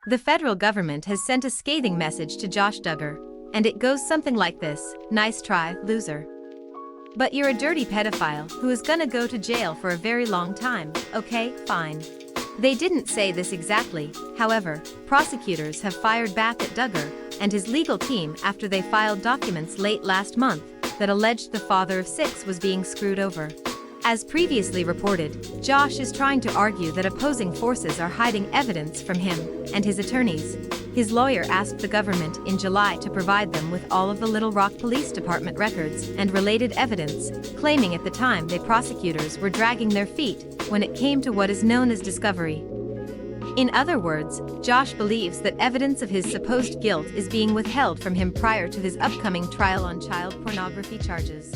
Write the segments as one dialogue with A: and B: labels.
A: The federal government has sent a scathing message to Josh Duggar, and it goes something like this: "Nice try, loser. But you're a dirty pedophile who is gonna go to jail for a very long time, okay, fine." They didn't say this exactly, however. Prosecutors have fired back at Duggar and his legal team after they filed documents late last month that alleged the father of 6 was being screwed over. As previously reported, Josh is trying to argue that opposing forces are hiding evidence from him and his attorneys. His lawyer asked the government in July to provide them with all of the Little Rock Police Department records and related evidence, claiming at the time prosecutors were dragging their feet when it came to what is known as discovery. In other words, Josh believes that evidence of his supposed guilt is being withheld from him prior to his upcoming trial on child pornography charges.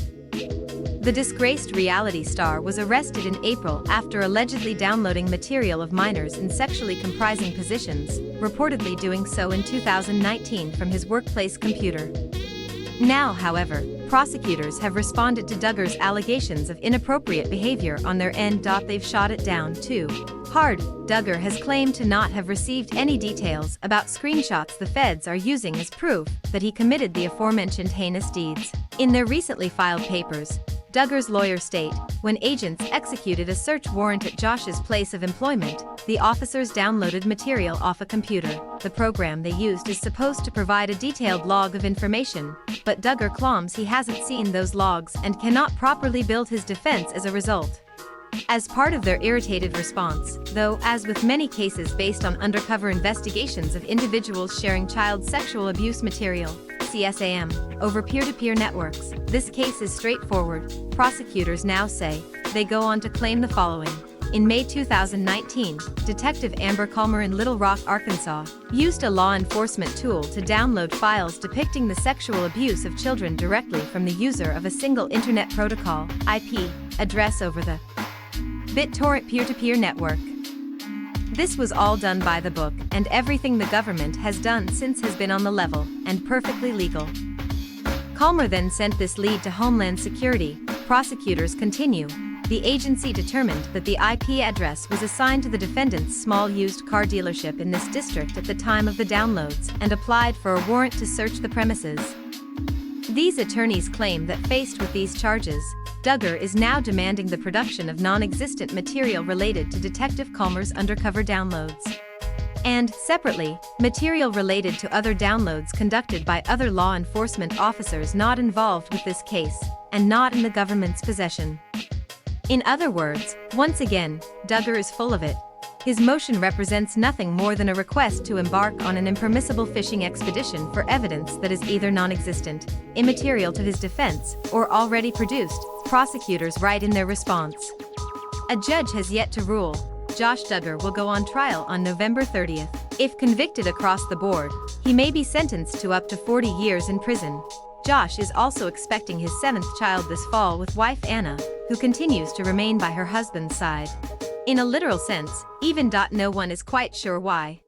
A: The disgraced reality star was arrested in April after allegedly downloading material of minors in sexually comprising positions, reportedly doing so in 2019 from his workplace computer. Now, however, prosecutors have responded to Duggar's allegations of inappropriate behavior on their end. They've shot it down too hard. Duggar has claimed to not have received any details about screenshots the feds are using as proof that he committed the aforementioned heinous deeds. In their recently filed papers, Duggar's lawyers state, when agents executed a search warrant at Josh's place of employment, the officers downloaded material off a computer. The program they used is supposed to provide a detailed log of information, but Duggar claims he hasn't seen those logs and cannot properly build his defense as a result. As part of their irritated response, though, as with many cases based on undercover investigations of individuals sharing child sexual abuse material, (SAM) over peer-to-peer networks, this case is straightforward. Prosecutors now say. They go on to claim the following. In May 2019, Detective Amber Calmer in Little Rock, Arkansas, used a law enforcement tool to download files depicting the sexual abuse of children directly from the user of a single Internet Protocol (IP) address over the BitTorrent peer-to-peer network. This was all done by the book, and everything the government has done since has been on the level and perfectly legal. Calmer then sent this lead to Homeland Security. Prosecutors continue. The agency determined that the IP address was assigned to the defendant's small used car dealership in this district at the time of the downloads and applied for a warrant to search the premises. These attorneys claim that faced with these charges, Duggar is now demanding the production of non-existent material related to Detective Calmer's undercover downloads. And, separately, material related to other downloads conducted by other law enforcement officers not involved with this case, and not in the government's possession. In other words, once again, Duggar is full of it. His motion represents nothing more than a request to embark on an impermissible fishing expedition for evidence that is either non-existent, immaterial to his defense, or already produced, prosecutors write in their response. A judge has yet to rule. Josh Duggar will go on trial on November 30th. If convicted across the board, he may be sentenced to up to 40 years in prison. Josh is also expecting his 7th child this fall with wife Anna, who continues to remain by her husband's side. In a literal sense, even. No one is quite sure why.